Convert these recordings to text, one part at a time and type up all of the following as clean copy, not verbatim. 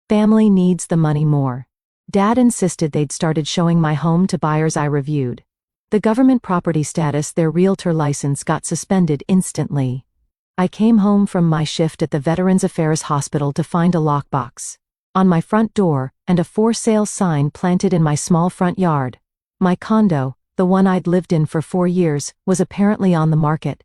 Family needs the money more. Dad insisted they'd started showing my home to buyers I reviewed. The government property status, their realtor license, got suspended instantly. I came home from my shift at the Veterans Affairs Hospital to find a lockbox on my front door and a for sale sign planted in my small front yard. My condo, the one I'd lived in for 4 years, was apparently on the market.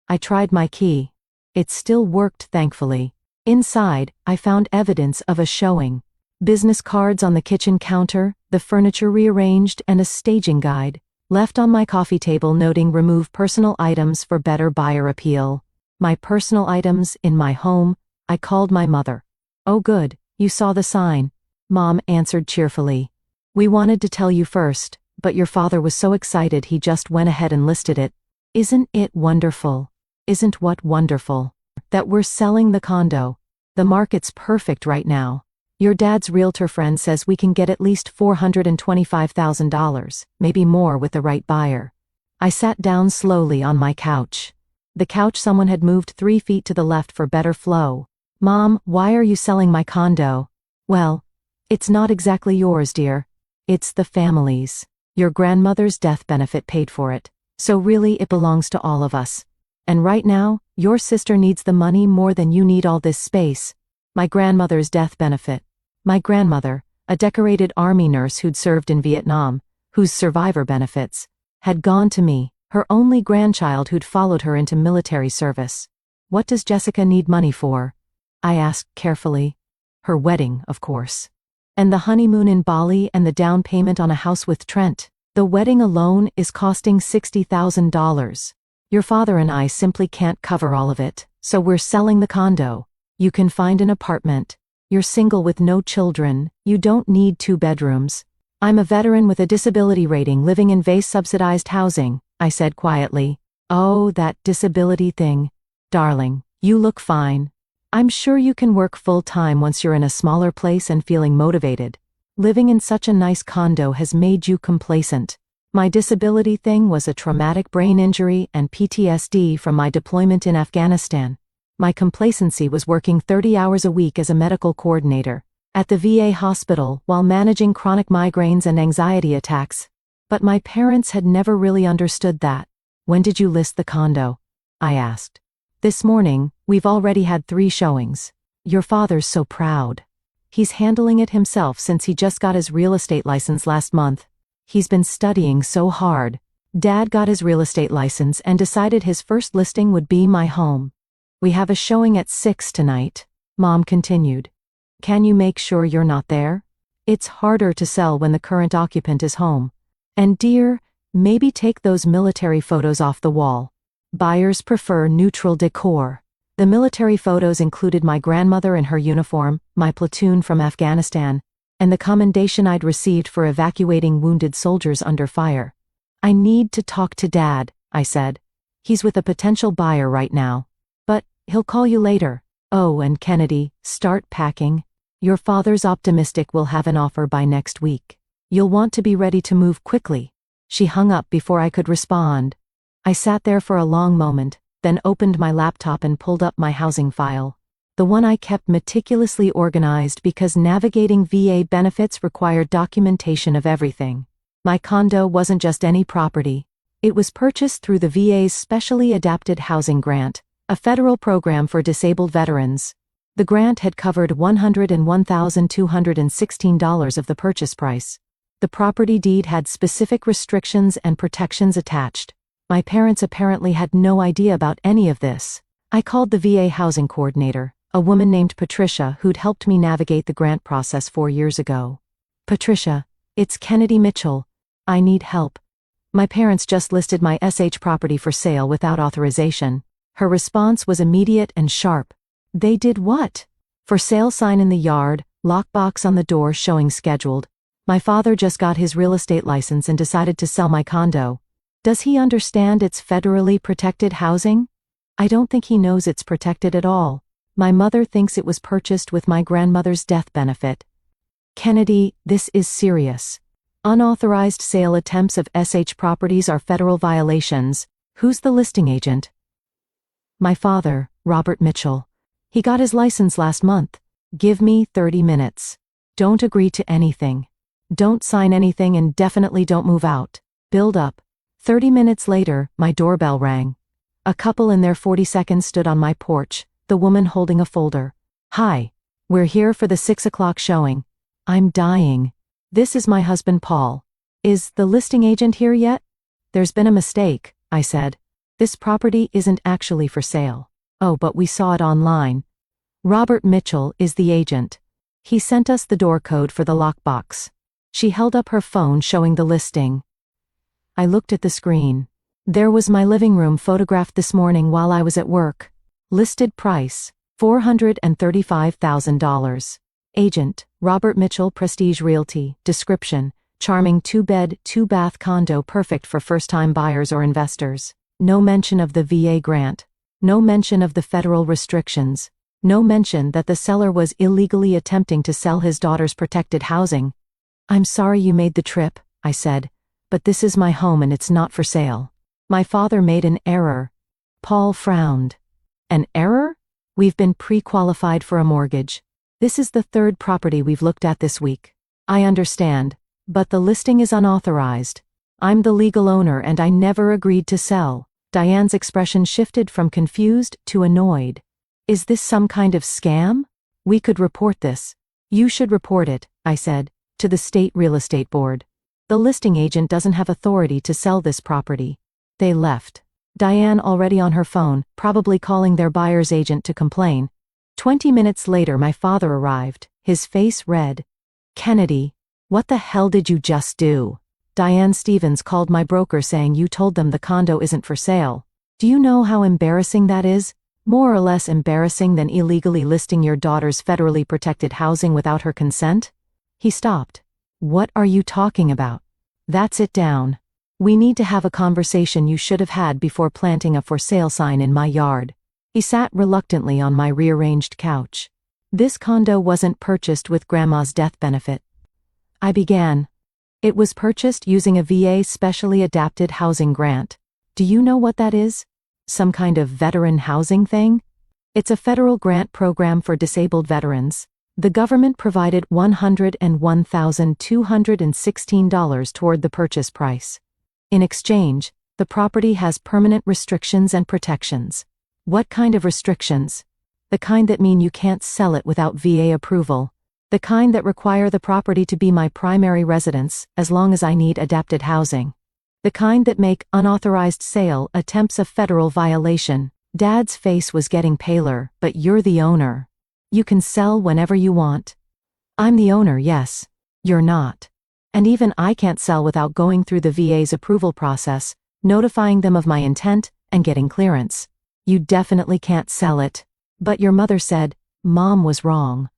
I tried my key. It still worked, thankfully. Inside, I found evidence of a showing. Business cards on the kitchen counter, the furniture rearranged, and a staging guide left on my coffee table noting remove personal items for better buyer appeal. My personal items in my home. I called my mother. "Oh good, you saw the sign," Mom answered cheerfully. "We wanted to tell you first, but your father was so excited he just went ahead and listed it. Isn't it wonderful? Isn't what wonderful? That we're selling the condo. The market's perfect right now. Your dad's realtor friend says we can get at least $425,000, maybe more with the right buyer." I sat down slowly on my couch. The couch someone had moved 3 feet to the left for better flow. "Mom, why are you selling my condo?" "Well, it's not exactly yours, dear. It's the family's. Your grandmother's death benefit paid for it, so really it belongs to all of us. And right now, your sister needs the money more than you need all this space." My grandmother's death benefit. My grandmother, a decorated Army nurse who'd served in Vietnam, whose survivor benefits had gone to me, her only grandchild who'd followed her into military service. "What does Jessica need money for?" I asked carefully. "Her wedding, of course. And the honeymoon in Bali and the down payment on a house with Trent. The wedding alone is costing $60,000. Your father and I simply can't cover all of it, so we're selling the condo. You can find an apartment. You're single with no children. You don't need 2 bedrooms. I'm a veteran with a disability rating living in VASE-subsidized housing," I said quietly. "Oh, that disability thing. Darling, you look fine. I'm sure you can work full-time once you're in a smaller place and feeling motivated. Living in such a nice condo has made you complacent. My disability thing was a traumatic brain injury and PTSD from my deployment in Afghanistan. My complacency was working 30 hours a week as a medical coordinator at the VA hospital while managing chronic migraines and anxiety attacks. But my parents had never really understood that." "When did you list the condo?" I asked. "This morning. We've already had 3 showings. Your father's so proud. He's handling it himself since he just got his real estate license last month. He's been studying so hard. Dad got his real estate license and decided his first listing would be my home. We have a showing at 6 tonight," Mom continued. "Can you make sure you're not there? It's harder to sell when the current occupant is home. And dear, maybe take those military photos off the wall. Buyers prefer neutral decor." The military photos included my grandmother in her uniform, my platoon from Afghanistan, and the commendation I'd received for evacuating wounded soldiers under fire. "I need to talk to Dad," I said. "He's with a potential buyer right now. But he'll call you later. Oh, and Kennedy, start packing. Your father's optimistic we'll have an offer by next week. You'll want to be ready to move quickly." She hung up before I could respond. I sat there for a long moment, then opened my laptop and pulled up my housing file. The one I kept meticulously organized because navigating VA benefits required documentation of everything. My condo wasn't just any property. It was purchased through the VA's Specially Adapted Housing Grant, a federal program for disabled veterans. The grant had covered $101,216 of the purchase price. The property deed had specific restrictions and protections attached. My parents apparently had no idea about any of this. I called the VA housing coordinator, a woman named Patricia who'd helped me navigate the grant process 4 years ago. "Patricia, it's Kennedy Mitchell. I need help. My parents just listed my SH property for sale without authorization." Her response was immediate and sharp. "They did what?" "For sale sign in the yard, lockbox on the door showing scheduled. My father just got his real estate license and decided to sell my condo. Does he understand it's federally protected housing? I don't think he knows it's protected at all. My mother thinks it was purchased with my grandmother's death benefit. Kennedy, this is serious. Unauthorized sale attempts of SH properties are federal violations. Who's the listing agent?" "My father, Robert Mitchell. He got his license last month. Give me 30 minutes. Don't agree to anything. Don't sign anything and definitely don't move out. Build up. 30 minutes later, my doorbell rang. A couple in their 40s stood on my porch, the woman holding a folder. Hi. We're here for the 6 o'clock showing. I'm dying. This is my husband Paul. Is the listing agent here yet? There's been a mistake, I said. This property isn't actually for sale. Oh, but we saw it online. Robert Mitchell is the agent. He sent us the door code for the lockbox. She held up her phone showing the listing. I looked at the screen. There was my living room photographed this morning while I was at work. Listed price, $435,000. Agent, Robert Mitchell, Prestige Realty. Description, charming 2-bed, 2-bath condo perfect for first-time buyers or investors. No mention of the VA grant. No mention of the federal restrictions. No mention that the seller was illegally attempting to sell his daughter's protected housing. I'm sorry you made the trip, I said, but this is my home and it's not for sale. My father made an error. Paul frowned. An error? We've been pre-qualified for a mortgage. This is the third property we've looked at this week. I understand, but the listing is unauthorized. I'm the legal owner and I never agreed to sell. Diane's expression shifted from confused to annoyed. Is this some kind of scam? We could report this. You should report it, I said, to the state real estate board. The listing agent doesn't have authority to sell this property. They left. Diane already on her phone, probably calling their buyer's agent to complain. 20 minutes later my father arrived, his face red. Kennedy, what the hell did you just do? Diane Stevens called my broker saying you told them the condo isn't for sale. Do you know how embarrassing that is? More or less embarrassing than illegally listing your daughter's federally protected housing without her consent? He stopped. What are you talking about? That's it down. We need to have a conversation you should have had before planting a for sale sign in my yard. He sat reluctantly on my rearranged couch. This condo wasn't purchased with Grandma's death benefit. I began. It was purchased using a VA specially adapted housing grant. Do you know what that is? Some kind of veteran housing thing? It's a federal grant program for disabled veterans. The government provided $101,216 toward the purchase price. In exchange, the property has permanent restrictions and protections. What kind of restrictions? The kind that mean you can't sell it without VA approval. The kind that require the property to be my primary residence as long as I need adapted housing. The kind that make unauthorized sale attempts a federal violation. Dad's face was getting paler, but you're the owner. You can sell whenever you want. I'm the owner, yes. You're not. And even I can't sell without going through the VA's approval process, notifying them of my intent, and getting clearance. You definitely can't sell it. But your mother said, Mom was wrong.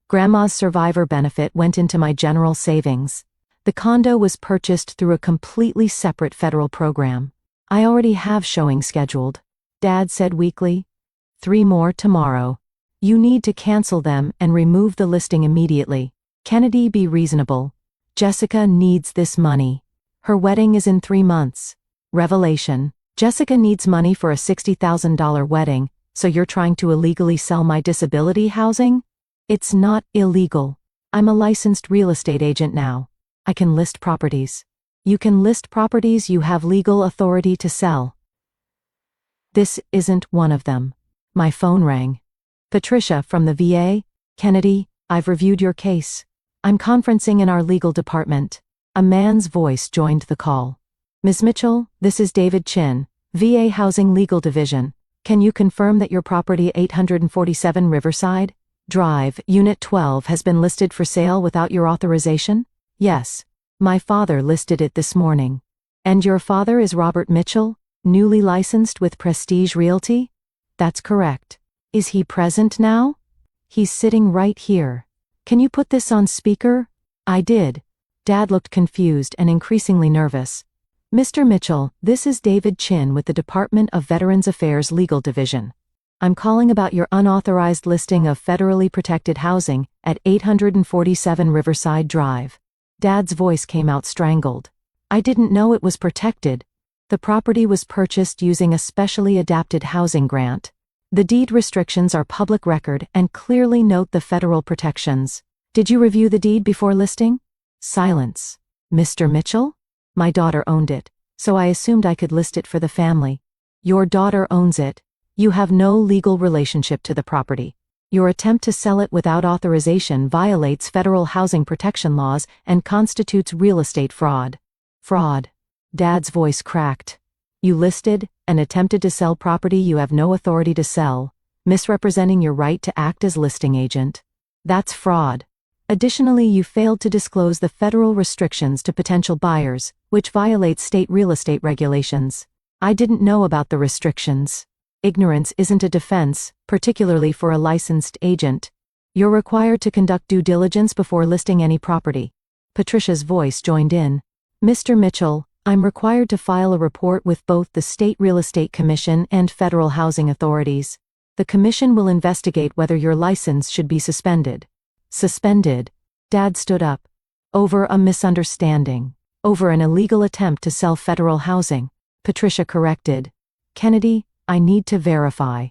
Grandma's survivor benefit went into my general savings. The condo was purchased through a completely separate federal program. I already have showings scheduled. Dad said weakly. 3 more tomorrow. You need to cancel them and remove the listing immediately. Kennedy, be reasonable. Jessica needs this money. Her wedding is in 3 months. Revelation. Jessica needs money for a $60,000 wedding, so you're trying to illegally sell my disability housing? It's not illegal. I'm a licensed real estate agent now. I can list properties. You can list properties you have legal authority to sell. This isn't one of them. My phone rang. Patricia from the VA. Kennedy, I've reviewed your case. I'm conferencing in our legal department. A man's voice joined the call. Ms. Mitchell, this is David Chin, VA Housing Legal Division. Can you confirm that your property 847 Riverside Drive, Unit 12 has been listed for sale without your authorization? Yes. My father listed it this morning. And your father is Robert Mitchell, newly licensed with Prestige Realty? That's correct. Is he present now? He's sitting right here. Can you put this on speaker? I did. Dad looked confused and increasingly nervous. Mr. Mitchell, this is David Chin with the Department of Veterans Affairs Legal Division. I'm calling about your unauthorized listing of federally protected housing at 847 Riverside Drive. Dad's voice came out strangled. I didn't know it was protected. The property was purchased using a specially adapted housing grant. The deed restrictions are public record and clearly note the federal protections. Did you review the deed before listing? Silence. Mr. Mitchell? My daughter owned it, so I assumed I could list it for the family. Your daughter owns it. You have no legal relationship to the property. Your attempt to sell it without authorization violates federal housing protection laws and constitutes real estate fraud. Fraud. Dad's voice cracked. You listed and attempted to sell property you have no authority to sell, misrepresenting your right to act as listing agent. That's fraud. Additionally, you failed to disclose the federal restrictions to potential buyers, which violates state real estate regulations. I didn't know about the restrictions. Ignorance isn't a defense, particularly for a licensed agent. You're required to conduct due diligence before listing any property. Patricia's voice joined in. Mr. Mitchell, I'm required to file a report with both the State Real Estate Commission and federal housing authorities. The commission will investigate whether your license should be suspended. Suspended? Dad stood up. Over a misunderstanding. Over an illegal attempt to sell federal housing. Patricia corrected. Kennedy, I need to verify.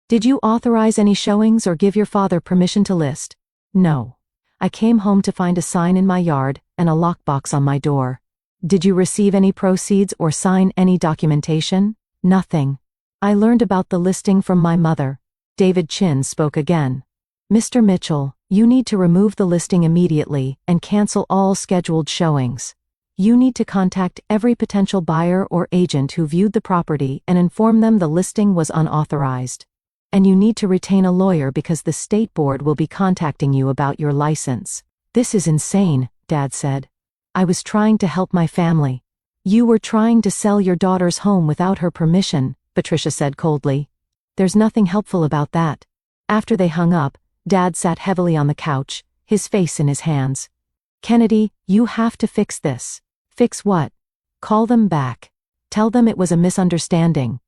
Did you authorize any showings or give your father permission to list? No. I came home to find a sign in my yard and a lockbox on my door. Did you receive any proceeds or sign any documentation? Nothing. I learned about the listing from my mother. David Chin spoke again. Mr. Mitchell, you need to remove the listing immediately and cancel all scheduled showings. You need to contact every potential buyer or agent who viewed the property and inform them the listing was unauthorized. And you need to retain a lawyer because the state board will be contacting you about your license. This is insane, Dad said. I was trying to help my family. You were trying to sell your daughter's home without her permission, Patricia said coldly. There's nothing helpful about that. After they hung up, Dad sat heavily on the couch, his face in his hands. Kennedy, you have to fix this. Fix what? Call them back. Tell them it was a misunderstanding.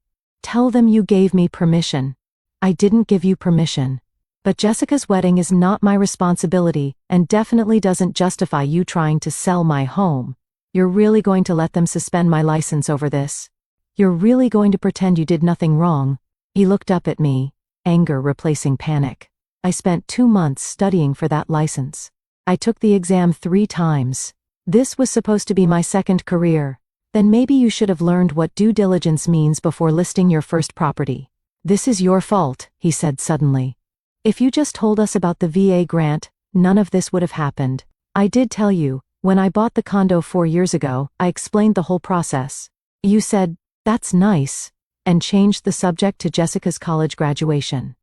Tell them you gave me permission. I didn't give you permission. But Jessica's wedding is not my responsibility and definitely doesn't justify you trying to sell my home. You're really going to let them suspend my license over this? You're really going to pretend you did nothing wrong? He looked up at me, anger replacing panic. I spent 2 months studying for that license. I took the exam 3 times. This was supposed to be my second career. Then maybe you should have learned what due diligence means before listing your first property. This is your fault, he said suddenly. If you just told us about the VA grant, none of this would have happened. I did tell you, when I bought the condo 4 years ago, I explained the whole process. You said, "That's nice," and changed the subject to Jessica's college graduation.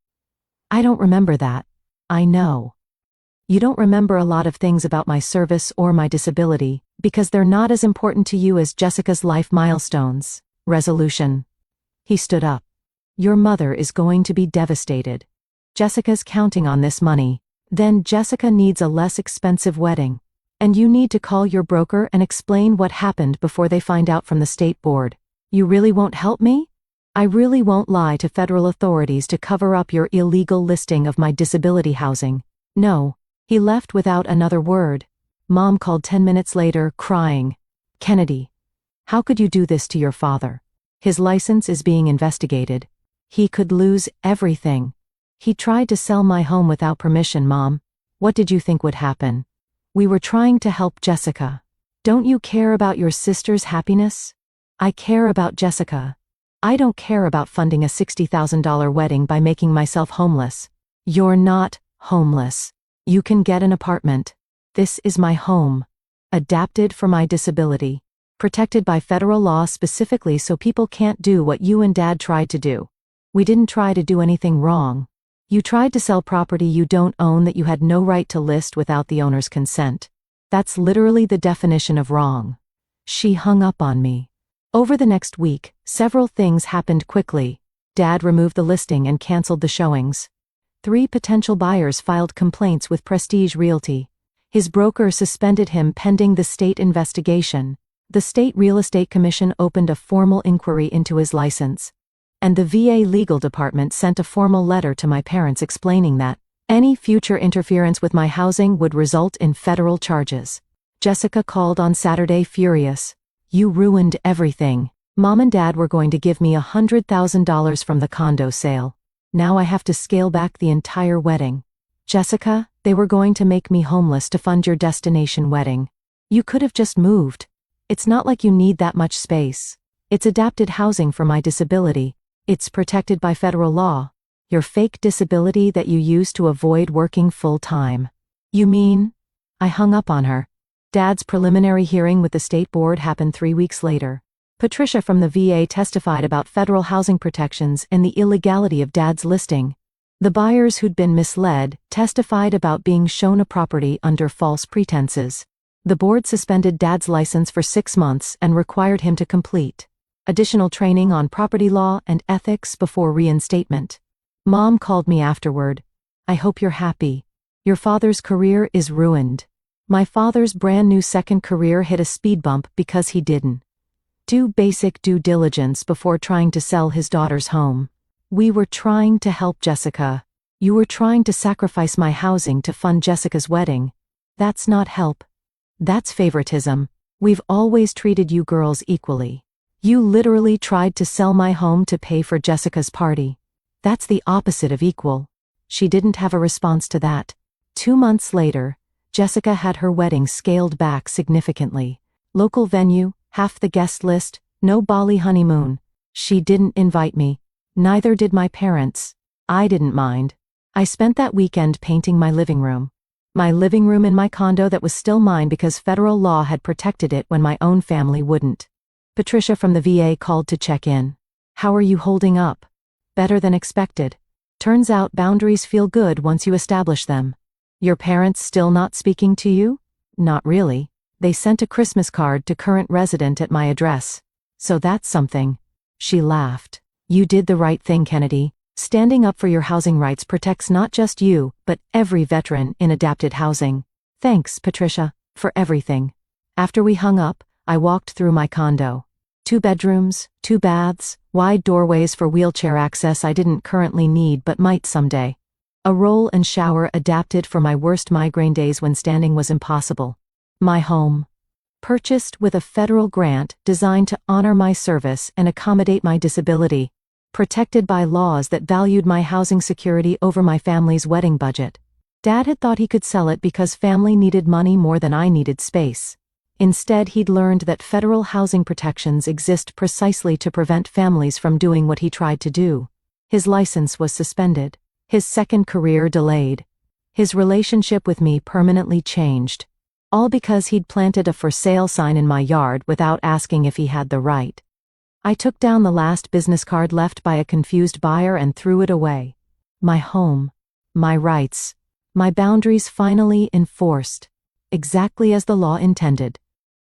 I don't remember that. I know. You don't remember a lot of things about my service or my disability, because they're not as important to you as Jessica's life milestones. Resolution. He stood up. Your mother is going to be devastated. Jessica's counting on this money. Then Jessica needs a less expensive wedding. And you need to call your broker and explain what happened before they find out from the state board. You really won't help me? I really won't lie to federal authorities to cover up your illegal listing of my disability housing. No. He left without another word. Mom called 10 minutes later, crying. Kennedy, how could you do this to your father? His license is being investigated. He could lose everything. He tried to sell my home without permission, Mom. What did you think would happen? We were trying to help Jessica. Don't you care about your sister's happiness? I care about Jessica. I don't care about funding a $60,000 wedding by making myself homeless. You're not homeless. You can get an apartment. This is my home. Adapted for my disability. Protected by federal law specifically so people can't do what you and Dad tried to do. We didn't try to do anything wrong. You tried to sell property you don't own that you had no right to list without the owner's consent. That's literally the definition of wrong. She hung up on me. Over the next week, several things happened quickly. Dad removed the listing and canceled the showings. 3 potential buyers filed complaints with Prestige Realty. His broker suspended him pending the state investigation. The State Real Estate Commission opened a formal inquiry into his license. And the VA legal department sent a formal letter to my parents explaining that any future interference with my housing would result in federal charges. Jessica called on Saturday furious. You ruined everything. Mom and Dad were going to give me $100,000 from the condo sale. Now I have to scale back the entire wedding. Jessica, they were going to make me homeless to fund your destination wedding. You could have just moved. It's not like you need that much space. It's adapted housing for my disability. It's protected by federal law. Your fake disability that you use to avoid working full-time. You mean? I hung up on her. Dad's preliminary hearing with the state board happened 3 weeks later. Patricia from the VA testified about federal housing protections and the illegality of Dad's listing. The buyers who'd been misled testified about being shown a property under false pretenses. The board suspended Dad's license for 6 months and required him to complete additional training on property law and ethics before reinstatement. Mom called me afterward. I hope you're happy. Your father's career is ruined. My father's brand new second career hit a speed bump because he didn't do basic due diligence before trying to sell his daughter's home. We were trying to help Jessica. You were trying to sacrifice my housing to fund Jessica's wedding. That's not help. That's favoritism. We've always treated you girls equally. You literally tried to sell my home to pay for Jessica's party. That's the opposite of equal. She didn't have a response to that. 2 months later, Jessica had her wedding scaled back significantly. Local venue, half the guest list, no Bali honeymoon. She didn't invite me. Neither did my parents. I didn't mind. I spent that weekend painting my living room. My living room in my condo that was still mine because federal law had protected it when my own family wouldn't. Patricia from the VA called to check in. How are you holding up? Better than expected. Turns out boundaries feel good once you establish them. Your parents still not speaking to you? Not really. They sent a Christmas card to current resident at my address. So that's something. She laughed. You did the right thing, Kennedy. Standing up for your housing rights protects not just you, but every veteran in adapted housing. Thanks, Patricia, for everything. After we hung up, I walked through my condo. 2 bedrooms, 2 baths, wide doorways for wheelchair access I didn't currently need but might someday. A roll and shower adapted for my worst migraine days when standing was impossible. My home. Purchased with a federal grant designed to honor my service and accommodate my disability. Protected by laws that valued my housing security over my family's wedding budget. Dad had thought he could sell it because family needed money more than I needed space. Instead, he'd learned that federal housing protections exist precisely to prevent families from doing what he tried to do. His license was suspended. His second career delayed. His relationship with me permanently changed. All because he'd planted a for sale sign in my yard without asking if he had the right. I took down the last business card left by a confused buyer and threw it away. My home. My rights. My boundaries finally enforced. Exactly as the law intended.